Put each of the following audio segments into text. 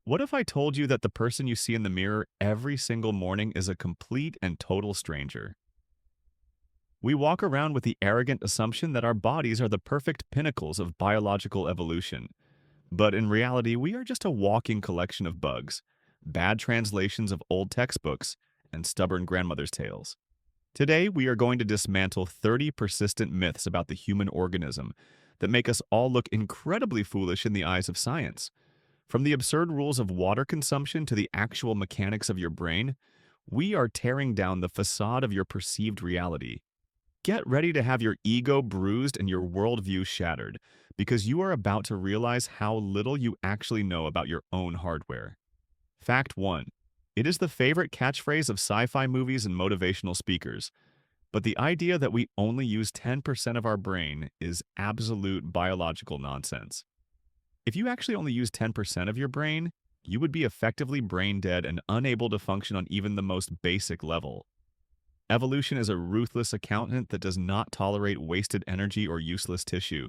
What if I told you that the person you see in the mirror every single morning is a complete and total stranger? We walk around with the arrogant assumption that our bodies are the perfect pinnacles of biological evolution. But in reality, we are just a walking collection of bugs, bad translations of old textbooks, and stubborn grandmother's tales. Today, we are going to dismantle 30 persistent myths about the human organism that make us all look incredibly foolish in the eyes of science. From the absurd rules of water consumption to the actual mechanics of your brain, we are tearing down the facade of your perceived reality. Get ready to have your ego bruised and your worldview shattered, because you are about to realize how little you actually know about your own hardware. Fact 1. It is the favorite catchphrase of sci-fi movies and motivational speakers, but the idea that we only use 10% of our brain is absolute biological nonsense. If you actually only use 10% of your brain, you would be effectively brain dead and unable to function on even the most basic level. Evolution is a ruthless accountant that does not tolerate wasted energy or useless tissue,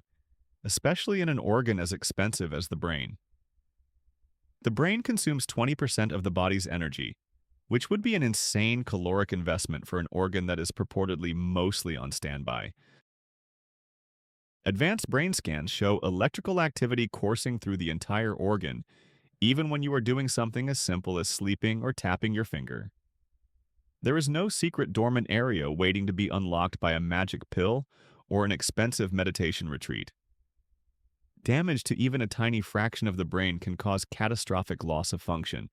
especially in an organ as expensive as the brain. The brain consumes 20% of the body's energy, which would be an insane caloric investment for an organ that is purportedly mostly on standby. Advanced brain scans show electrical activity coursing through the entire organ, even when you are doing something as simple as sleeping or tapping your finger. There is no secret dormant area waiting to be unlocked by a magic pill or an expensive meditation retreat. Damage to even a tiny fraction of the brain can cause catastrophic loss of function,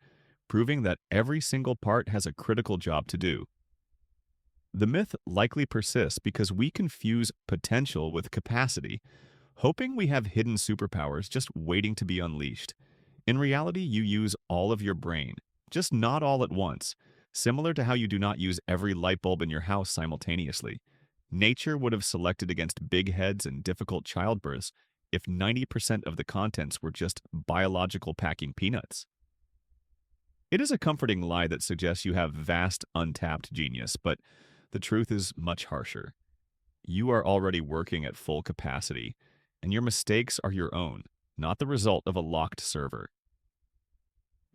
proving that every single part has a critical job to do. The myth likely persists because we confuse potential with capacity, hoping we have hidden superpowers just waiting to be unleashed. In reality, you use all of your brain, just not all at once, similar to how you do not use every light bulb in your house simultaneously. Nature would have selected against big heads and difficult childbirths if 90% of the contents were just biological packing peanuts. It is a comforting lie that suggests you have vast, untapped genius, but the truth is much harsher. You are already working at full capacity, and your mistakes are your own, not the result of a locked server.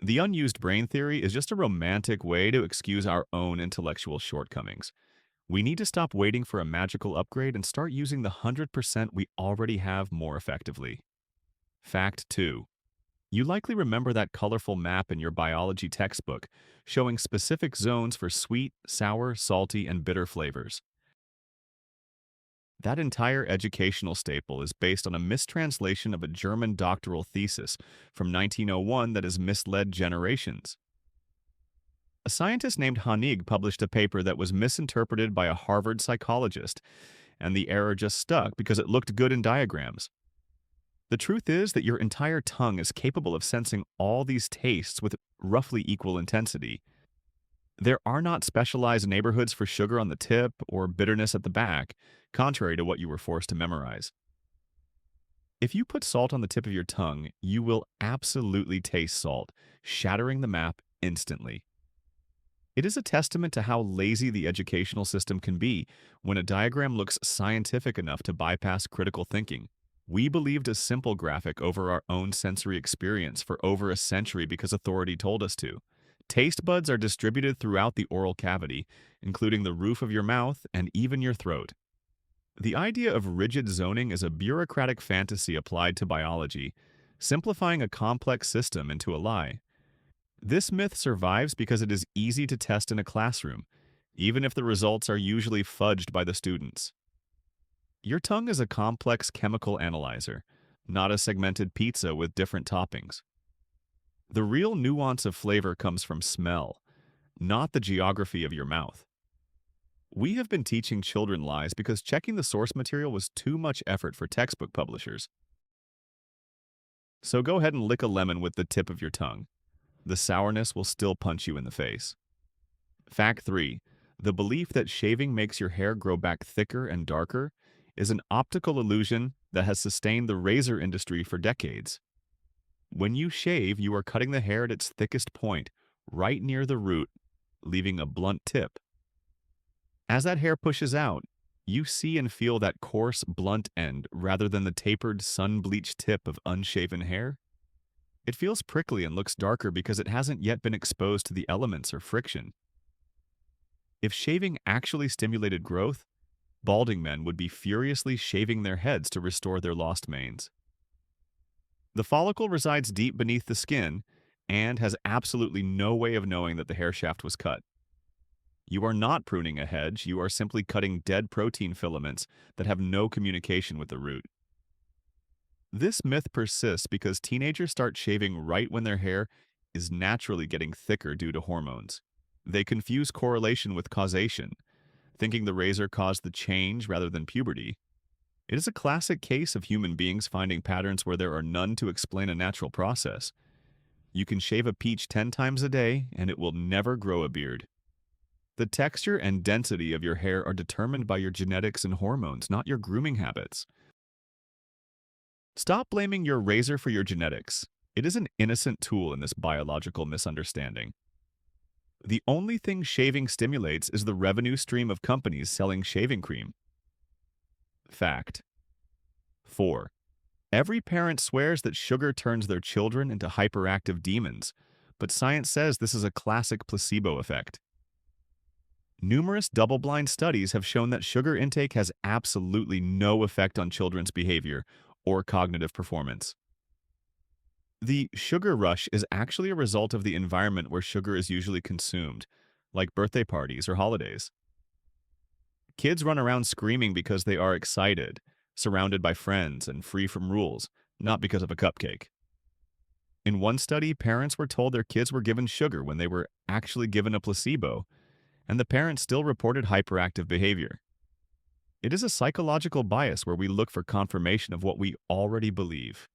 The unused brain theory is just a romantic way to excuse our own intellectual shortcomings. We need to stop waiting for a magical upgrade and start using the 100% we already have more effectively. Fact 2. You likely remember that colorful map in your biology textbook showing specific zones for sweet, sour, salty, and bitter flavors. That entire educational staple is based on a mistranslation of a German doctoral thesis from 1901 that has misled generations. A scientist named Honig published a paper that was misinterpreted by a Harvard psychologist, and the error just stuck because it looked good in diagrams. The truth is that your entire tongue is capable of sensing all these tastes with roughly equal intensity. There are not specialized neighborhoods for sugar on the tip or bitterness at the back, contrary to what you were forced to memorize. If you put salt on the tip of your tongue, you will absolutely taste salt, shattering the map instantly. It is a testament to how lazy the educational system can be when a diagram looks scientific enough to bypass critical thinking. We believed a simple graphic over our own sensory experience for over a century because authority told us to. Taste buds are distributed throughout the oral cavity, including the roof of your mouth and even your throat. The idea of rigid zoning is a bureaucratic fantasy applied to biology, simplifying a complex system into a lie. This myth survives because it is easy to test in a classroom, even if the results are usually fudged by the students. Your tongue is a complex chemical analyzer, not a segmented pizza with different toppings. The real nuance of flavor comes from smell, not the geography of your mouth. We have been teaching children lies because checking the source material was too much effort for textbook publishers. So go ahead and lick a lemon with the tip of your tongue. The sourness will still punch you in the face. Fact 3. The belief that shaving makes your hair grow back thicker and darker is an optical illusion that has sustained the razor industry for decades. When you shave, you are cutting the hair at its thickest point, right near the root, leaving a blunt tip. As that hair pushes out, you see and feel that coarse, blunt end rather than the tapered, sun-bleached tip of unshaven hair. It feels prickly and looks darker because it hasn't yet been exposed to the elements or friction. If shaving actually stimulated growth, balding men would be furiously shaving their heads to restore their lost manes. The follicle resides deep beneath the skin and has absolutely no way of knowing that the hair shaft was cut. You are not pruning a hedge, you are simply cutting dead protein filaments that have no communication with the root. This myth persists because teenagers start shaving right when their hair is naturally getting thicker due to hormones. They confuse correlation with causation, thinking the razor caused the change rather than puberty. It is a classic case of human beings finding patterns where there are none to explain a natural process. You can shave a peach 10 times a day, and it will never grow a beard. The texture and density of your hair are determined by your genetics and hormones, not your grooming habits. Stop blaming your razor for your genetics. It is an innocent tool in this biological misunderstanding. The only thing shaving stimulates is the revenue stream of companies selling shaving cream. Fact. 4. Every parent swears that sugar turns their children into hyperactive demons, but science says this is a classic placebo effect. Numerous double-blind studies have shown that sugar intake has absolutely no effect on children's behavior or cognitive performance. The sugar rush is actually a result of the environment where sugar is usually consumed, like birthday parties or holidays. Kids run around screaming because they are excited, surrounded by friends, and free from rules, not because of a cupcake. In one study, parents were told their kids were given sugar when they were actually given a placebo, and the parents still reported hyperactive behavior. It is a psychological bias where we look for confirmation of what we already believe.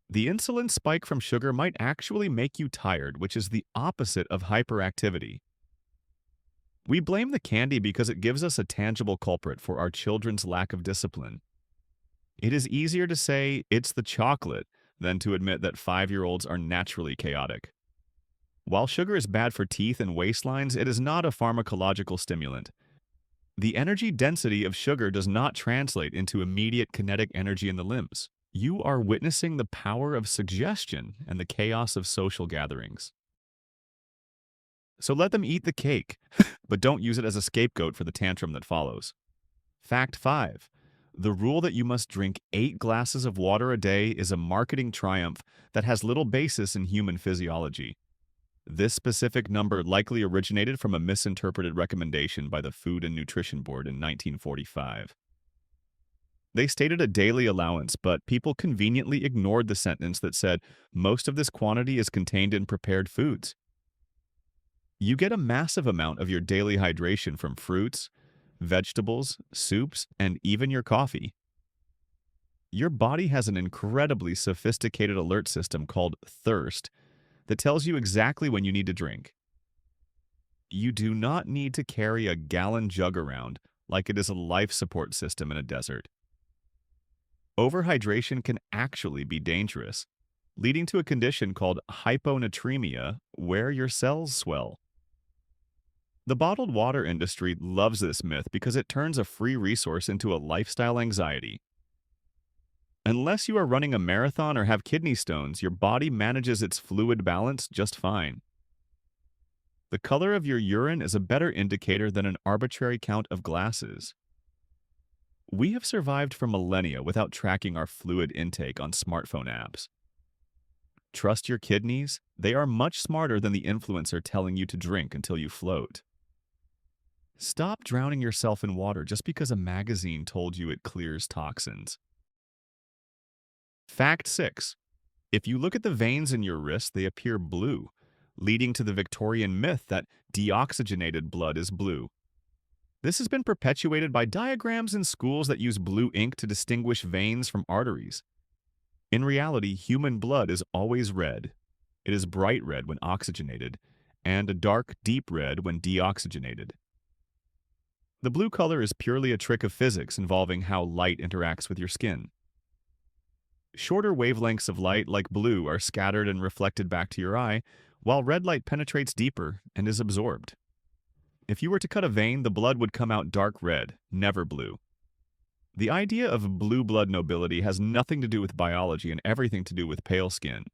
The insulin spike from sugar might actually make you tired, which is the opposite of hyperactivity. We blame the candy because it gives us a tangible culprit for our children's lack of discipline. It is easier to say it's the chocolate than to admit that 5-year-olds are naturally chaotic. While sugar is bad for teeth and waistlines, it is not a pharmacological stimulant. The energy density of sugar does not translate into immediate kinetic energy in the limbs. You are witnessing the power of suggestion and the chaos of social gatherings. So let them eat the cake, but don't use it as a scapegoat for the tantrum that follows. Fact 5. The rule that you must drink 8 glasses of water a day is a marketing triumph that has little basis in human physiology. This specific number likely originated from a misinterpreted recommendation by the Food and Nutrition Board in 1945. They stated a daily allowance, but people conveniently ignored the sentence that said most of this quantity is contained in prepared foods. You get a massive amount of your daily hydration from fruits, vegetables, soups, and even your coffee. Your body has an incredibly sophisticated alert system called thirst that tells you exactly when you need to drink. You do not need to carry a gallon jug around like it is a life support system in a desert. Overhydration can actually be dangerous, leading to a condition called hyponatremia, where your cells swell. The bottled water industry loves this myth because it turns a free resource into a lifestyle anxiety. Unless you are running a marathon or have kidney stones, your body manages its fluid balance just fine. The color of your urine is a better indicator than an arbitrary count of glasses. We have survived for millennia without tracking our fluid intake on smartphone apps. Trust your kidneys, they are much smarter than the influencer telling you to drink until you float. Stop drowning yourself in water just because a magazine told you it clears toxins. Fact 6. If you look at the veins in your wrist, they appear blue, leading to the Victorian myth that deoxygenated blood is blue. This has been perpetuated by diagrams in schools that use blue ink to distinguish veins from arteries. In reality, human blood is always red. It is bright red when oxygenated, and a dark, deep red when deoxygenated. The blue color is purely a trick of physics involving how light interacts with your skin. Shorter wavelengths of light, like blue, are scattered and reflected back to your eye, while red light penetrates deeper and is absorbed. If you were to cut a vein, the blood would come out dark red, never blue. The idea of blue blood nobility has nothing to do with biology and everything to do with pale skin.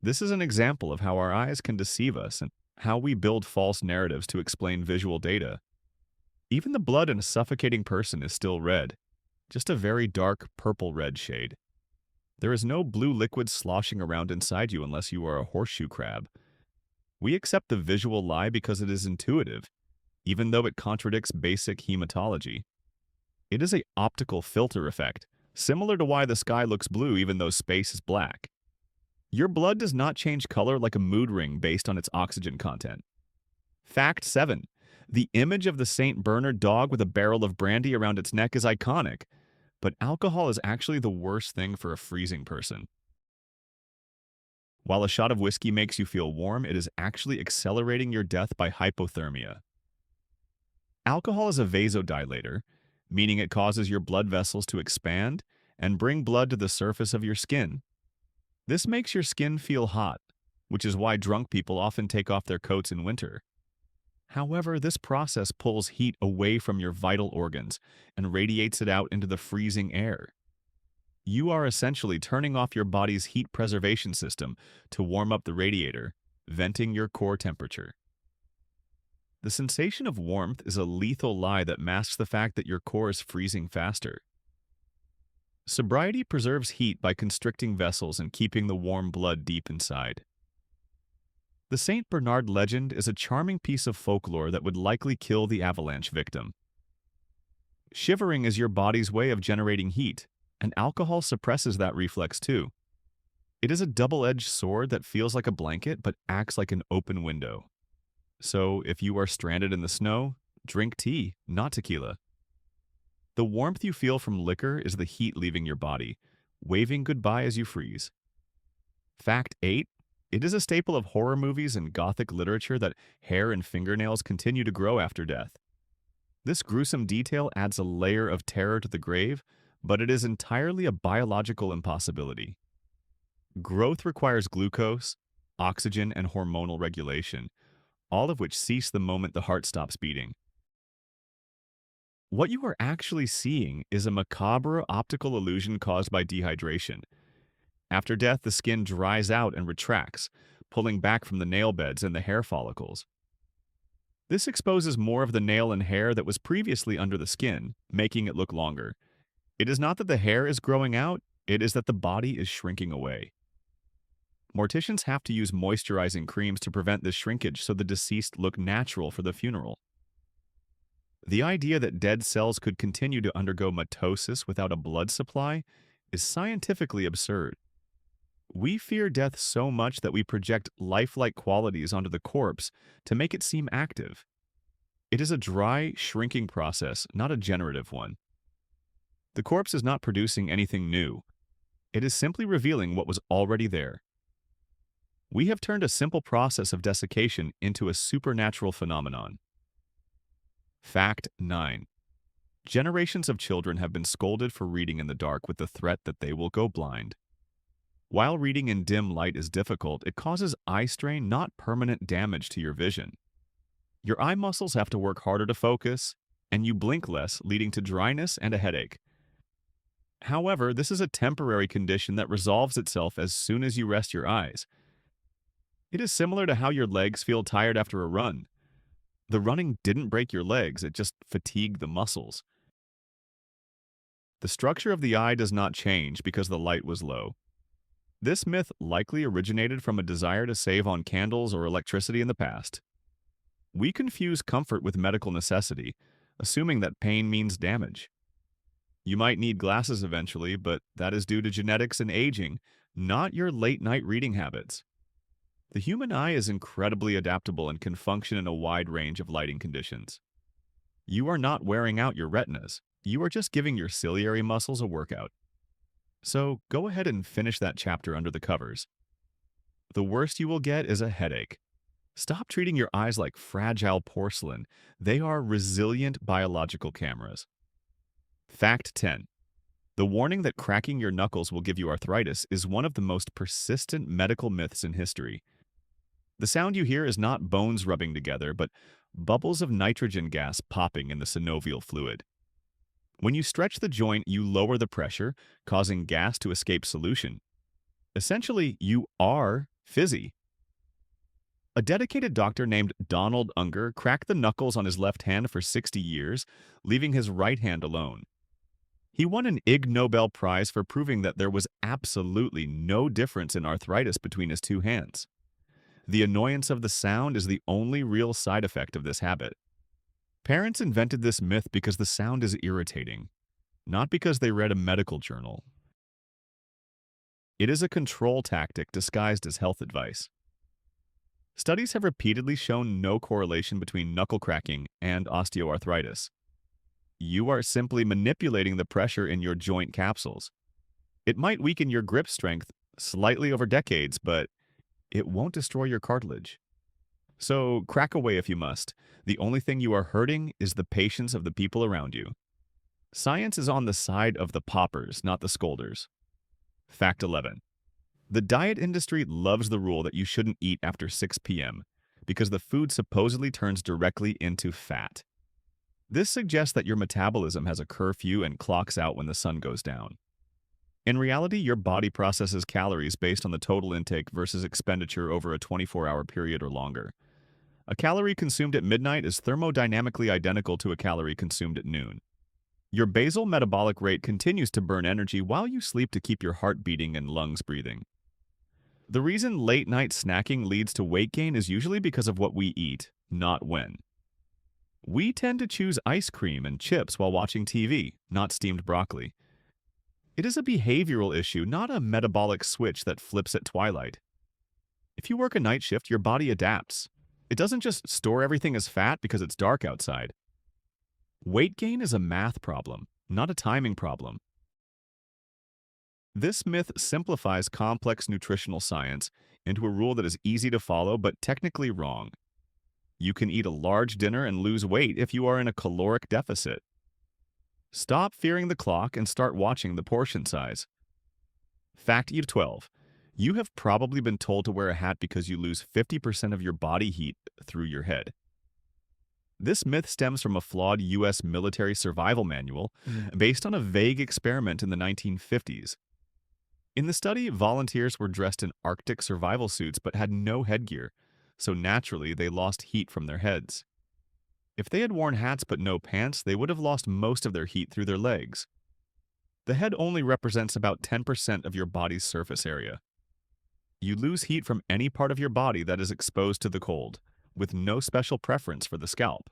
This is an example of how our eyes can deceive us and how we build false narratives to explain visual data. Even the blood in a suffocating person is still red, just a very dark purple-red shade. There is no blue liquid sloshing around inside you unless you are a horseshoe crab. We accept the visual lie because it is intuitive, even though it contradicts basic hematology. It is an optical filter effect, similar to why the sky looks blue even though space is black. Your blood does not change color like a mood ring based on its oxygen content. Fact 7. The image of the St. Bernard dog with a barrel of brandy around its neck is iconic, but alcohol is actually the worst thing for a freezing person. While a shot of whiskey makes you feel warm, it is actually accelerating your death by hypothermia. Alcohol is a vasodilator, meaning it causes your blood vessels to expand and bring blood to the surface of your skin. This makes your skin feel hot, which is why drunk people often take off their coats in winter. However, this process pulls heat away from your vital organs and radiates it out into the freezing air. You are essentially turning off your body's heat preservation system to warm up the radiator, venting your core temperature. The sensation of warmth is a lethal lie that masks the fact that your core is freezing faster. Sobriety preserves heat by constricting vessels and keeping the warm blood deep inside. The St. Bernard legend is a charming piece of folklore that would likely kill the avalanche victim. Shivering is your body's way of generating heat, and alcohol suppresses that reflex too. It is a double-edged sword that feels like a blanket but acts like an open window. So, if you are stranded in the snow, drink tea, not tequila. The warmth you feel from liquor is the heat leaving your body, waving goodbye as you freeze. Fact 8. It is a staple of horror movies and Gothic literature that hair and fingernails continue to grow after death. This gruesome detail adds a layer of terror to the grave, but it is entirely a biological impossibility. Growth requires glucose, oxygen, and hormonal regulation, all of which cease the moment the heart stops beating. What you are actually seeing is a macabre optical illusion caused by dehydration. After death, the skin dries out and retracts, pulling back from the nail beds and the hair follicles. This exposes more of the nail and hair that was previously under the skin, making it look longer. It is not that the hair is growing out, it is that the body is shrinking away. Morticians have to use moisturizing creams to prevent this shrinkage so the deceased look natural for the funeral. The idea that dead cells could continue to undergo mitosis without a blood supply is scientifically absurd. We fear death so much that we project lifelike qualities onto the corpse to make it seem active. It is a dry, shrinking process, not a generative one. The corpse is not producing anything new. It is simply revealing what was already there. We have turned a simple process of desiccation into a supernatural phenomenon. Fact 9. Generations of children have been scolded for reading in the dark with the threat that they will go blind. While reading in dim light is difficult, it causes eye strain, not permanent damage to your vision. Your eye muscles have to work harder to focus, and you blink less, leading to dryness and a headache. However, this is a temporary condition that resolves itself as soon as you rest your eyes. It is similar to how your legs feel tired after a run. The running didn't break your legs, it just fatigued the muscles. The structure of the eye does not change because the light was low. This myth likely originated from a desire to save on candles or electricity in the past. We confuse comfort with medical necessity, assuming that pain means damage. You might need glasses eventually, but that is due to genetics and aging, not your late-night reading habits. The human eye is incredibly adaptable and can function in a wide range of lighting conditions. You are not wearing out your retinas. You are just giving your ciliary muscles a workout. So go ahead and finish that chapter under the covers. The worst you will get is a headache. Stop treating your eyes like fragile porcelain. They are resilient biological cameras. Fact 10. The warning that cracking your knuckles will give you arthritis is one of the most persistent medical myths in history. The sound you hear is not bones rubbing together, but bubbles of nitrogen gas popping in the synovial fluid. When you stretch the joint, you lower the pressure, causing gas to escape solution. Essentially, you are fizzy. A dedicated doctor named Donald Unger cracked the knuckles on his left hand for 60 years, leaving his right hand alone. He won an Ig Nobel Prize for proving that there was absolutely no difference in arthritis between his two hands. The annoyance of the sound is the only real side effect of this habit. Parents invented this myth because the sound is irritating, not because they read a medical journal. It is a control tactic disguised as health advice. Studies have repeatedly shown no correlation between knuckle cracking and osteoarthritis. You are simply manipulating the pressure in your joint capsules. It might weaken your grip strength slightly over decades, but it won't destroy your cartilage. So crack away if you must. The only thing you are hurting is the patience of the people around you. Science is on the side of the poppers, not the scolders. Fact 11. The diet industry loves the rule that you shouldn't eat after 6 p.m. because the food supposedly turns directly into fat. This suggests that your metabolism has a curfew and clocks out when the sun goes down. In reality, your body processes calories based on the total intake versus expenditure over a 24-hour period or longer. A calorie consumed at midnight is thermodynamically identical to a calorie consumed at noon. Your basal metabolic rate continues to burn energy while you sleep to keep your heart beating and lungs breathing. The reason late-night snacking leads to weight gain is usually because of what we eat, not when. We tend to choose ice cream and chips while watching TV, not steamed broccoli. It is a behavioral issue, not a metabolic switch that flips at twilight. If you work a night shift, your body adapts. It doesn't just store everything as fat because it's dark outside. Weight gain is a math problem, not a timing problem. This myth simplifies complex nutritional science into a rule that is easy to follow but technically wrong. You can eat a large dinner and lose weight if you are in a caloric deficit. Stop fearing the clock and start watching the portion size. Fact 12. You have probably been told to wear a hat because you lose 50% of your body heat through your head. This myth stems from a flawed U.S. military survival manual based on a vague experiment in the 1950s. In the study, volunteers were dressed in Arctic survival suits but had no headgear, so naturally they lost heat from their heads. If they had worn hats but no pants, they would have lost most of their heat through their legs. The head only represents about 10% of your body's surface area. You lose heat from any part of your body that is exposed to the cold, with no special preference for the scalp.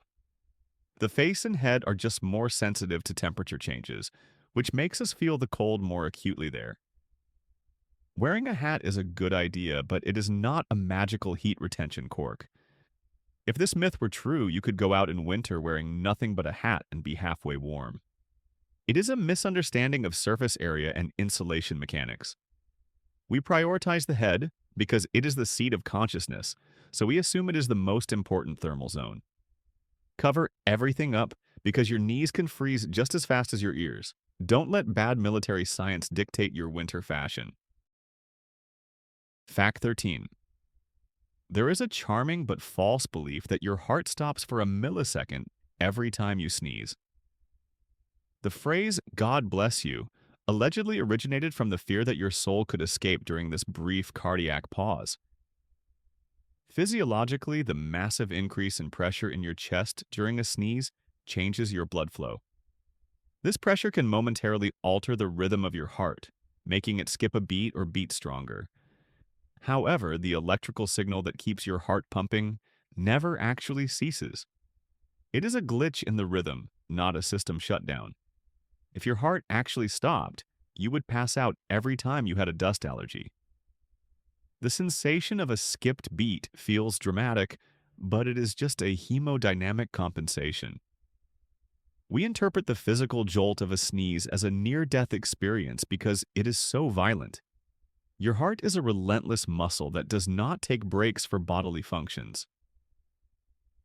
The face and head are just more sensitive to temperature changes, which makes us feel the cold more acutely there. Wearing a hat is a good idea, but it is not a magical heat retention cork. If this myth were true, you could go out in winter wearing nothing but a hat and be halfway warm. It is a misunderstanding of surface area and insulation mechanics. We prioritize the head because it is the seat of consciousness, so we assume it is the most important thermal zone. Cover everything up because your knees can freeze just as fast as your ears. Don't let bad military science dictate your winter fashion. Fact 13. There is a charming but false belief that your heart stops for a millisecond every time you sneeze. The phrase, "God bless you," allegedly originated from the fear that your soul could escape during this brief cardiac pause. Physiologically, the massive increase in pressure in your chest during a sneeze changes your blood flow. This pressure can momentarily alter the rhythm of your heart, making it skip a beat or beat stronger. However, the electrical signal that keeps your heart pumping never actually ceases. It is a glitch in the rhythm, not a system shutdown. If your heart actually stopped, you would pass out every time you had a dust allergy. The sensation of a skipped beat feels dramatic, but it is just a hemodynamic compensation. We interpret the physical jolt of a sneeze as a near-death experience because it is so violent. Your heart is a relentless muscle that does not take breaks for bodily functions.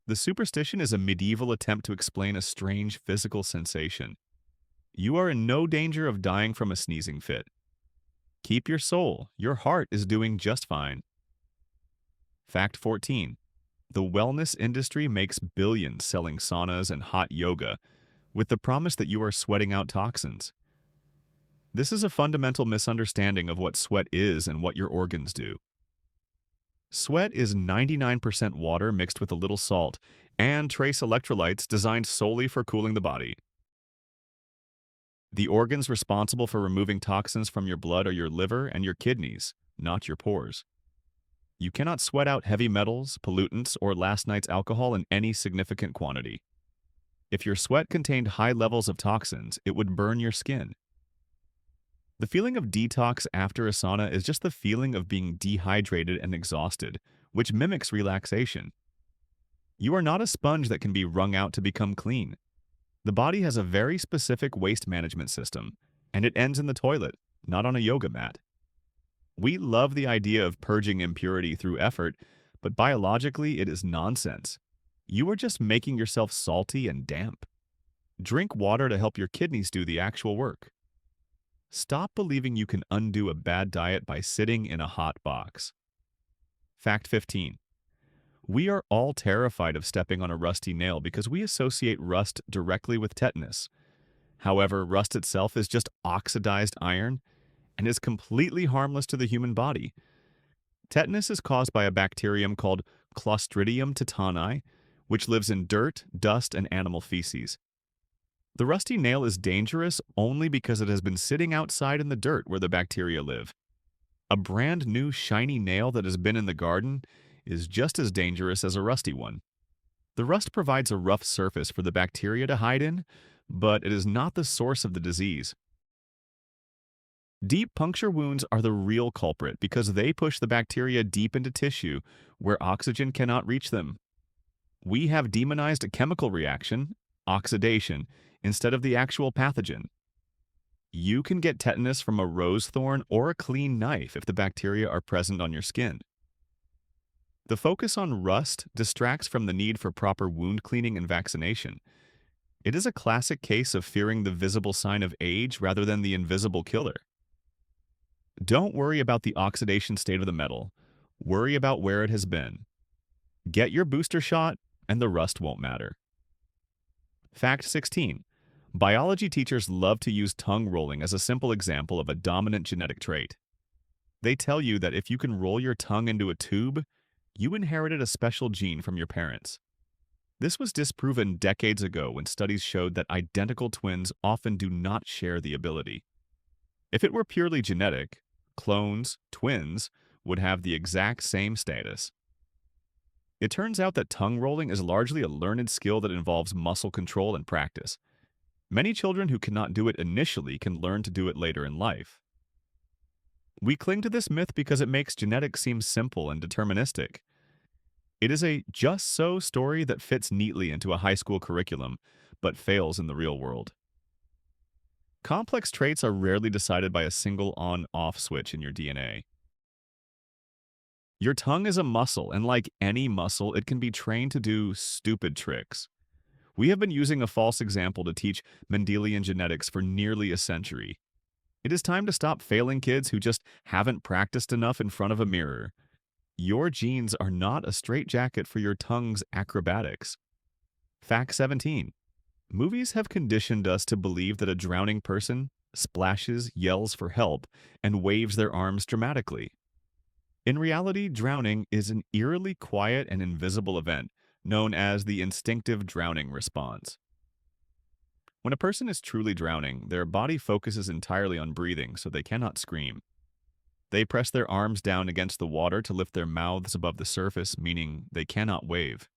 The superstition is a medieval attempt to explain a strange physical sensation. You are in no danger of dying from a sneezing fit. Keep your soul. Your heart is doing just fine. Fact 14. The wellness industry makes billions selling saunas and hot yoga, with the promise that you are sweating out toxins. This is a fundamental misunderstanding of what sweat is and what your organs do. Sweat is 99% water mixed with a little salt and trace electrolytes designed solely for cooling the body. The organs responsible for removing toxins from your blood are your liver and your kidneys, not your pores. You cannot sweat out heavy metals, pollutants, or last night's alcohol in any significant quantity. If your sweat contained high levels of toxins, it would burn your skin. The feeling of detox after a sauna is just the feeling of being dehydrated and exhausted, which mimics relaxation. You are not a sponge that can be wrung out to become clean. The body has a very specific waste management system, and it ends in the toilet, not on a yoga mat. We love the idea of purging impurity through effort, but biologically it is nonsense. You are just making yourself salty and damp. Drink water to help your kidneys do the actual work. Stop believing you can undo a bad diet by sitting in a hot box. Fact 15. We are all terrified of stepping on a rusty nail because we associate rust directly with tetanus. However, rust itself is just oxidized iron and is completely harmless to the human body. Tetanus is caused by a bacterium called Clostridium tetani, which lives in dirt, dust, and animal feces. The rusty nail is dangerous only because it has been sitting outside in the dirt where the bacteria live. A brand new shiny nail that has been in the garden is just as dangerous as a rusty one. The rust provides a rough surface for the bacteria to hide in, but it is not the source of the disease. Deep puncture wounds are the real culprit because they push the bacteria deep into tissue where oxygen cannot reach them. We have demonized a chemical reaction, oxidation, instead of the actual pathogen. You can get tetanus from a rose thorn or a clean knife if the bacteria are present on your skin. The focus on rust distracts from the need for proper wound cleaning and vaccination. It is a classic case of fearing the visible sign of age rather than the invisible killer. Don't worry about the oxidation state of the metal. Worry about where it has been. Get your booster shot, and the rust won't matter. Fact 16. Biology teachers love to use tongue rolling as a simple example of a dominant genetic trait. They tell you that if you can roll your tongue into a tube, you inherited a special gene from your parents. This was disproven decades ago when studies showed that identical twins often do not share the ability. If it were purely genetic, clones, twins, would have the exact same status. It turns out that tongue rolling is largely a learned skill that involves muscle control and practice. Many children who cannot do it initially can learn to do it later in life. We cling to this myth because it makes genetics seem simple and deterministic. It is a just-so story that fits neatly into a high school curriculum, but fails in the real world. Complex traits are rarely decided by a single on-off switch in your DNA. Your tongue is a muscle, and like any muscle, it can be trained to do stupid tricks. We have been using a false example to teach Mendelian genetics for nearly a century. It is time to stop failing kids who just haven't practiced enough in front of a mirror. Your genes are not a straitjacket for your tongue's acrobatics. Fact 17. Movies have conditioned us to believe that a drowning person splashes, yells for help, and waves their arms dramatically. In reality, drowning is an eerily quiet and invisible event known as the instinctive drowning response. When a person is truly drowning, their body focuses entirely on breathing, so they cannot scream. They press their arms down against the water to lift their mouths above the surface, meaning they cannot wave.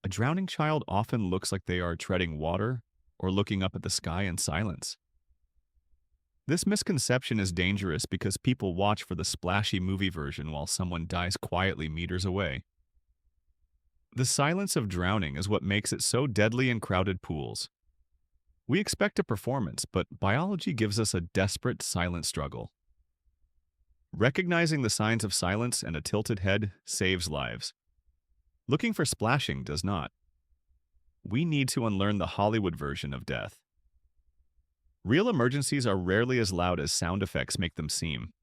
A drowning child often looks like they are treading water or looking up at the sky in silence. This misconception is dangerous because people watch for the splashy movie version while someone dies quietly meters away. The silence of drowning is what makes it so deadly in crowded pools. We expect a performance, but biology gives us a desperate silent struggle. Recognizing the signs of silence and a tilted head saves lives. Looking for splashing does not. We need to unlearn the Hollywood version of death. Real emergencies are rarely as loud as sound effects make them seem.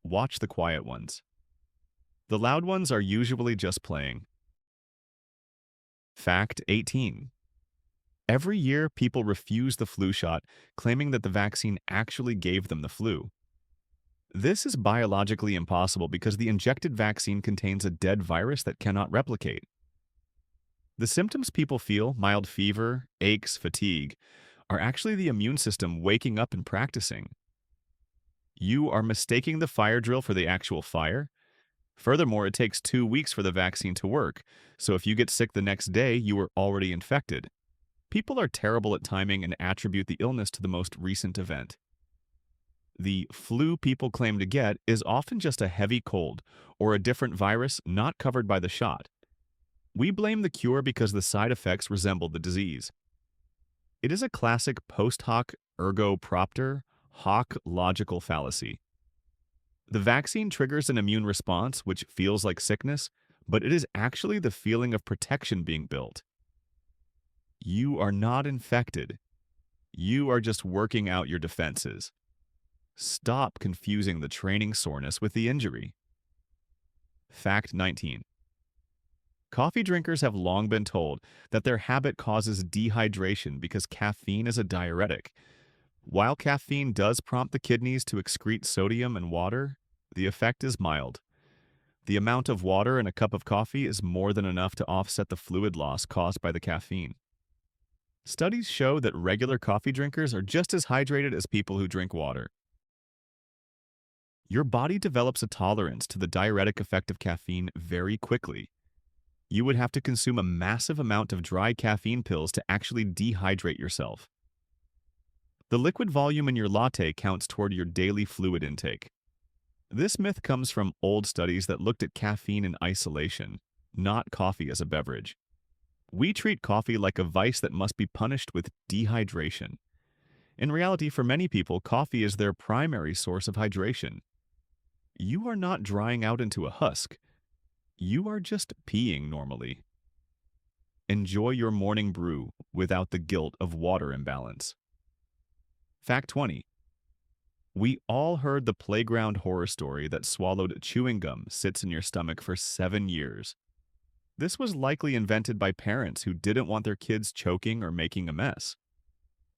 Watch the quiet ones. The loud ones are usually just playing. Fact 18. Every year, people refuse the flu shot, claiming that the vaccine actually gave them the flu. This is biologically impossible because the injected vaccine contains a dead virus that cannot replicate. The symptoms people feel, mild fever, aches, fatigue, are actually the immune system waking up and practicing. You are mistaking the fire drill for the actual fire. Furthermore, it takes 2 weeks for the vaccine to work, so if you get sick the next day, you were already infected. People are terrible at timing and attribute the illness to the most recent event. The flu people claim to get is often just a heavy cold or a different virus not covered by the shot. We blame the cure because the side effects resemble the disease. It is a classic post hoc ergo propter hoc logical fallacy. The vaccine triggers an immune response which feels like sickness, but it is actually the feeling of protection being built. You are not infected. You are just working out your defenses. Stop confusing the training soreness with the injury. Fact 19. Coffee drinkers have long been told that their habit causes dehydration because caffeine is a diuretic. While caffeine does prompt the kidneys to excrete sodium and water, the effect is mild. The amount of water in a cup of coffee is more than enough to offset the fluid loss caused by the caffeine. Studies show that regular coffee drinkers are just as hydrated as people who drink water. Your body develops a tolerance to the diuretic effect of caffeine very quickly. You would have to consume a massive amount of dry caffeine pills to actually dehydrate yourself. The liquid volume in your latte counts toward your daily fluid intake. This myth comes from old studies that looked at caffeine in isolation, not coffee as a beverage. We treat coffee like a vice that must be punished with dehydration. In reality, for many people, coffee is their primary source of hydration. You are not drying out into a husk. You are just peeing normally. Enjoy your morning brew without the guilt of water imbalance. Fact 20. We all heard the playground horror story that swallowed chewing gum sits in your stomach for 7 years. This was likely invented by parents who didn't want their kids choking or making a mess.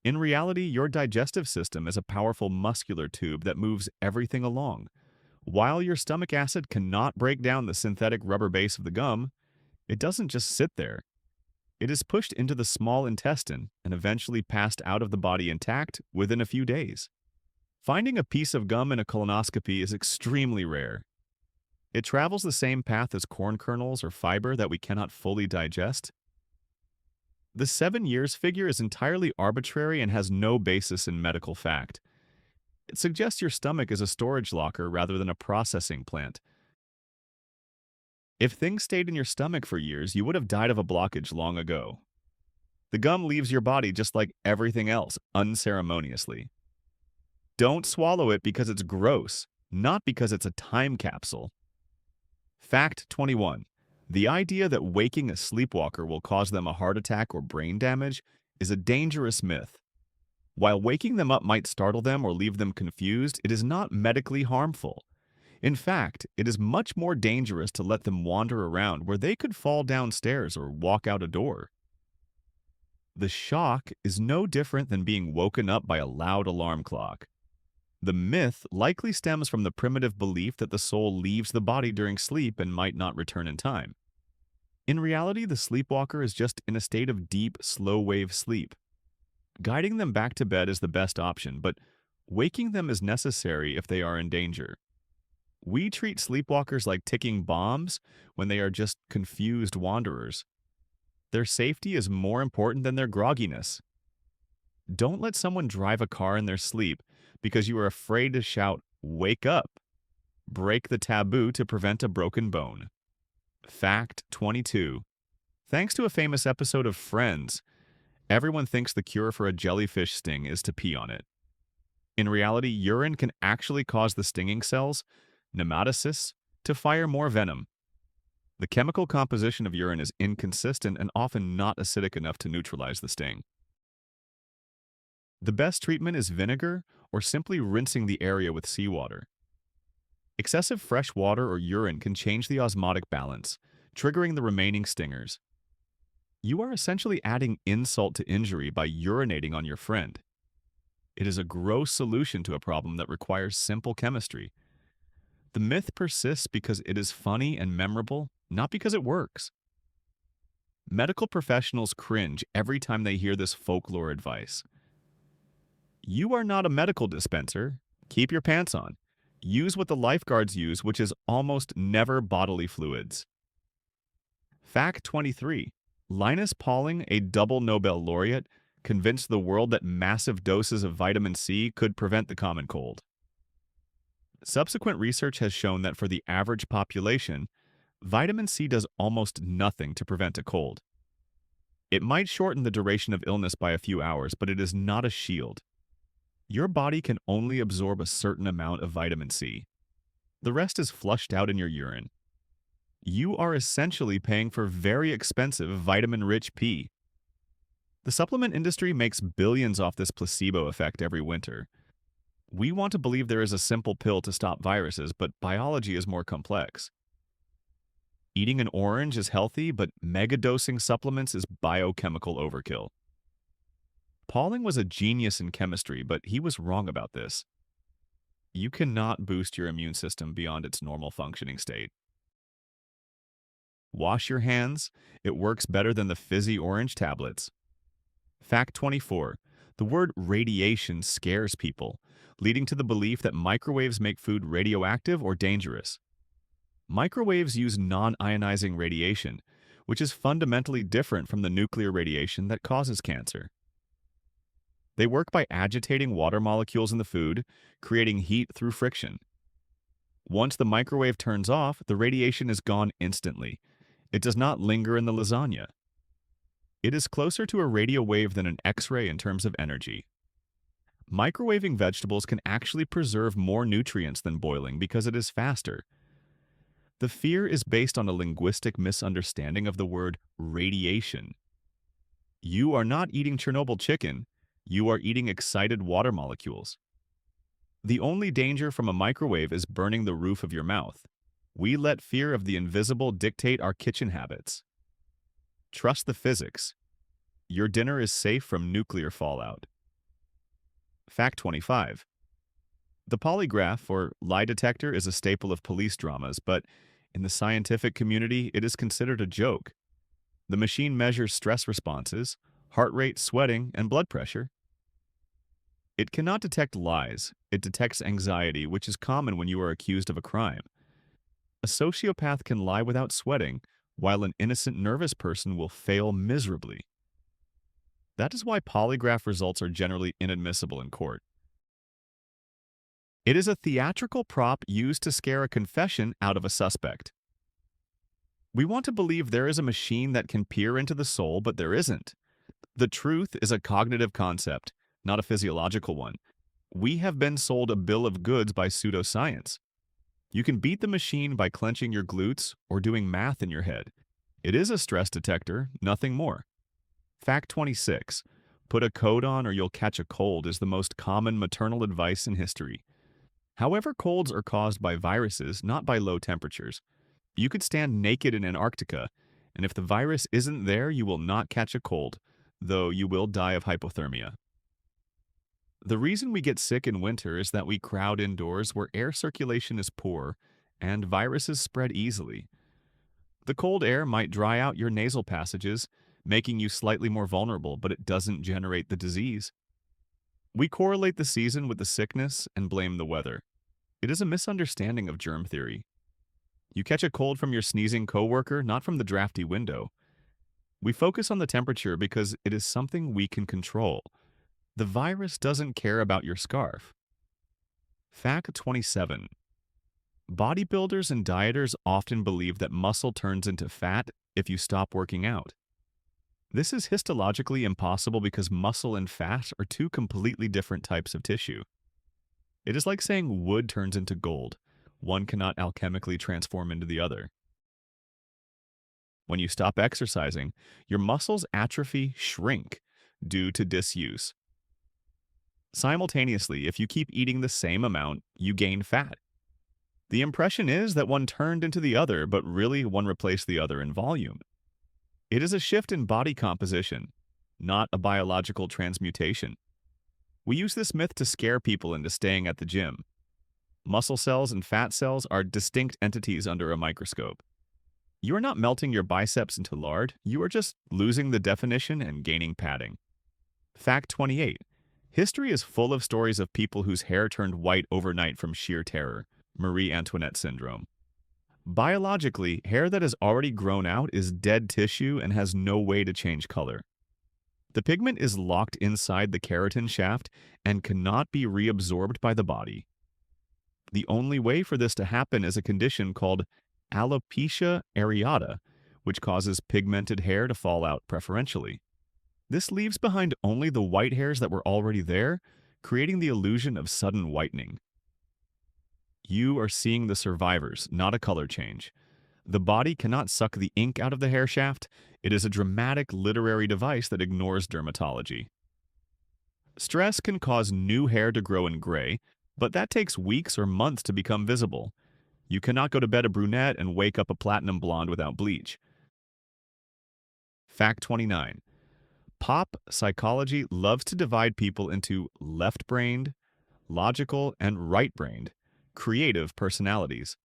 In reality, your digestive system is a powerful muscular tube that moves everything along. While your stomach acid cannot break down the synthetic rubber base of the gum, it doesn't just sit there. It is pushed into the small intestine and eventually passed out of the body intact within a few days. Finding a piece of gum in a colonoscopy is extremely rare. It travels the same path as corn kernels or fiber that we cannot fully digest. The 7 years figure is entirely arbitrary and has no basis in medical fact. It suggests your stomach is a storage locker rather than a processing plant. If things stayed in your stomach for years, you would have died of a blockage long ago. The gum leaves your body just like everything else, unceremoniously. Don't swallow it because it's gross, not because it's a time capsule. Fact 21. The idea that waking a sleepwalker will cause them a heart attack or brain damage is a dangerous myth. While waking them up might startle them or leave them confused, it is not medically harmful. In fact, it is much more dangerous to let them wander around where they could fall downstairs or walk out a door. The shock is no different than being woken up by a loud alarm clock. The myth likely stems from the primitive belief that the soul leaves the body during sleep and might not return in time. In reality, the sleepwalker is just in a state of deep, slow-wave sleep. Guiding them back to bed is the best option, but waking them is necessary if they are in danger. We treat sleepwalkers like ticking bombs when they are just confused wanderers. Their safety is more important than their grogginess. Don't let someone drive a car in their sleep because you are afraid to shout, "Wake up!" Break the taboo to prevent a broken bone. Fact 22. Thanks to a famous episode of Friends, everyone thinks the cure for a jellyfish sting is to pee on it. In reality, urine can actually cause the stinging cells, nematocysts, to fire more venom. The chemical composition of urine is inconsistent and often not acidic enough to neutralize the sting. The best treatment is vinegar or simply rinsing the area with seawater. Excessive fresh water or urine can change the osmotic balance, triggering the remaining stingers. You are essentially adding insult to injury by urinating on your friend. It is a gross solution to a problem that requires simple chemistry. The myth persists because it is funny and memorable, not because it works. Medical professionals cringe every time they hear this folklore advice. You are not a medical dispenser. Keep your pants on. Use what the lifeguards use, which is almost never bodily fluids. Fact 23. Linus Pauling, a double Nobel laureate, convinced the world that massive doses of vitamin C could prevent the common cold. Subsequent research has shown that for the average population, vitamin C does almost nothing to prevent a cold. It might shorten the duration of illness by a few hours, but it is not a shield. Your body can only absorb a certain amount of vitamin C. The rest is flushed out in your urine. You are essentially paying for very expensive vitamin-rich pee. The supplement industry makes billions off this placebo effect every winter. We want to believe there is a simple pill to stop viruses, but biology is more complex. Eating an orange is healthy, but megadosing supplements is biochemical overkill. Pauling was a genius in chemistry, but he was wrong about this. You cannot boost your immune system beyond its normal functioning state. Wash your hands. It works better than the fizzy orange tablets. Fact 24. The word radiation scares people, leading to the belief that microwaves make food radioactive or dangerous. Microwaves use non-ionizing radiation, which is fundamentally different from the nuclear radiation that causes cancer. They work by agitating water molecules in the food, creating heat through friction. Once the microwave turns off, the radiation is gone instantly. It does not linger in the lasagna. It is closer to a radio wave than an X-ray in terms of energy. Microwaving vegetables can actually preserve more nutrients than boiling because it is faster. The fear is based on a linguistic misunderstanding of the word radiation. You are not eating Chernobyl chicken. You are eating excited water molecules. The only danger from a microwave is burning the roof of your mouth. We let fear of the invisible dictate our kitchen habits. Trust the physics. Your dinner is safe from nuclear fallout. Fact 25. The polygraph, or lie detector, is a staple of police dramas, but in the scientific community, it is considered a joke. The machine measures stress responses, heart rate, sweating, and blood pressure. It cannot detect lies. It detects anxiety, which is common when you are accused of a crime. A sociopath can lie without sweating, while an innocent nervous person will fail miserably. That is why polygraph results are generally inadmissible in court. It is a theatrical prop used to scare a confession out of a suspect. We want to believe there is a machine that can peer into the soul, but there isn't. The truth is a cognitive concept, not a physiological one. We have been sold a bill of goods by pseudoscience. You can beat the machine by clenching your glutes or doing math in your head. It is a stress detector, nothing more. Fact 26. Put a coat on or you'll catch a cold is the most common maternal advice in history. However, colds are caused by viruses, not by low temperatures. You could stand naked in Antarctica, and if the virus isn't there, you will not catch a cold, though you will die of hypothermia. The reason we get sick in winter is that we crowd indoors where air circulation is poor and viruses spread easily. The cold air might dry out your nasal passages, making you slightly more vulnerable, but it doesn't generate the disease. We correlate the season with the sickness and blame the weather. It is a misunderstanding of germ theory. You catch a cold from your sneezing coworker, not from the drafty window. We focus on the temperature because it is something we can control. The virus doesn't care about your scarf. Fact 27. Bodybuilders and dieters often believe that muscle turns into fat if you stop working out. This is histologically impossible because muscle and fat are two completely different types of tissue. It is like saying wood turns into gold. One cannot alchemically transform into the other. When you stop exercising, your muscles atrophy, shrink due to disuse. Simultaneously, if you keep eating the same amount, you gain fat. The impression is that one turned into the other, but really one replaced the other in volume. It is a shift in body composition, not a biological transmutation. We use this myth to scare people into staying at the gym. Muscle cells and fat cells are distinct entities under a microscope. You are not melting your biceps into lard, you are just losing the definition and gaining padding. Fact 28. History is full of stories of people whose hair turned white overnight from sheer terror, Marie Antoinette syndrome. Biologically, hair that has already grown out is dead tissue and has no way to change color. The pigment is locked inside the keratin shaft and cannot be reabsorbed by the body. The only way for this to happen is a condition called alopecia areata, which causes pigmented hair to fall out preferentially. This leaves behind only the white hairs that were already there, creating the illusion of sudden whitening. You are seeing the survivors, not a color change. The body cannot suck the ink out of the hair shaft. It is a dramatic literary device that ignores dermatology. Stress can cause new hair to grow in gray, but that takes weeks or months to become visible. You cannot go to bed a brunette and wake up a platinum blonde without bleach. Fact 29. Pop psychology loves to divide people into left-brained, logical, and right-brained, creative personalities.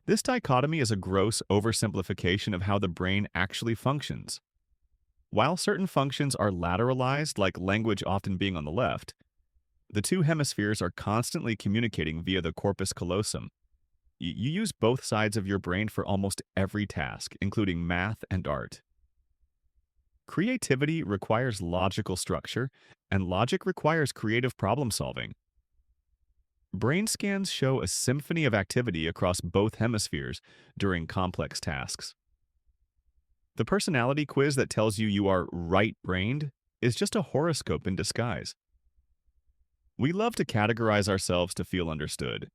This dichotomy is a gross oversimplification of how the brain actually functions. While certain functions are lateralized, like language often being on the left, the two hemispheres are constantly communicating via the corpus callosum. You use both sides of your brain for almost every task, including math and art. Creativity requires logical structure, and logic requires creative problem solving. Brain scans show a symphony of activity across both hemispheres during complex tasks. The personality quiz that tells you are right-brained is just a horoscope in disguise. We love to categorize ourselves to feel understood.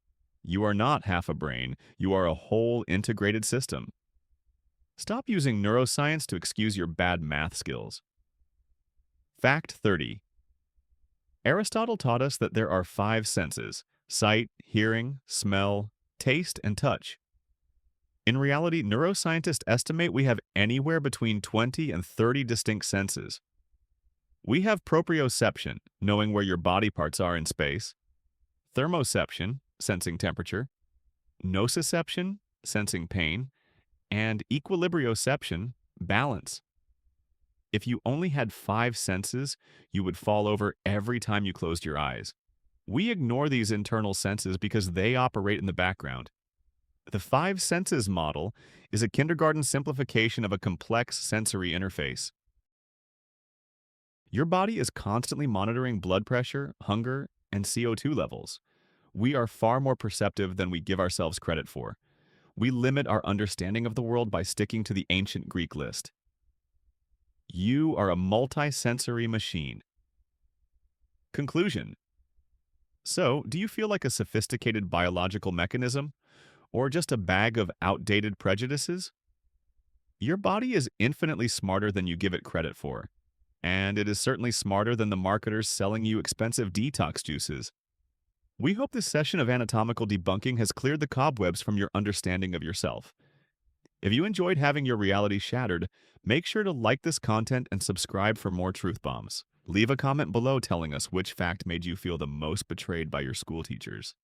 You are not half a brain, you are a whole integrated system. Stop using neuroscience to excuse your bad math skills. Fact 30. Aristotle taught us that there are 5 senses: sight, hearing, smell, taste, and touch. In reality, neuroscientists estimate we have anywhere between 20 and 30 distinct senses. We have proprioception, knowing where your body parts are in space; thermoception, sensing temperature; nociception, sensing pain; and equilibrioception, balance. If you only had 5 senses, you would fall over every time you closed your eyes. We ignore these internal senses because they operate in the background. The 5 senses model is a kindergarten simplification of a complex sensory interface. Your body is constantly monitoring blood pressure, hunger, and CO2 levels. We are far more perceptive than we give ourselves credit for. We limit our understanding of the world by sticking to the ancient Greek list. You are a multisensory machine. Conclusion. So, do you feel like a sophisticated biological mechanism, or just a bag of outdated prejudices? Your body is infinitely smarter than you give it credit for, and it is certainly smarter than the marketers selling you expensive detox juices. We hope this session of anatomical debunking has cleared the cobwebs from your understanding of yourself. If you enjoyed having your reality shattered, make sure to like this content and subscribe for more truth bombs. Leave a comment below telling us which fact made you feel the most betrayed by your school teachers.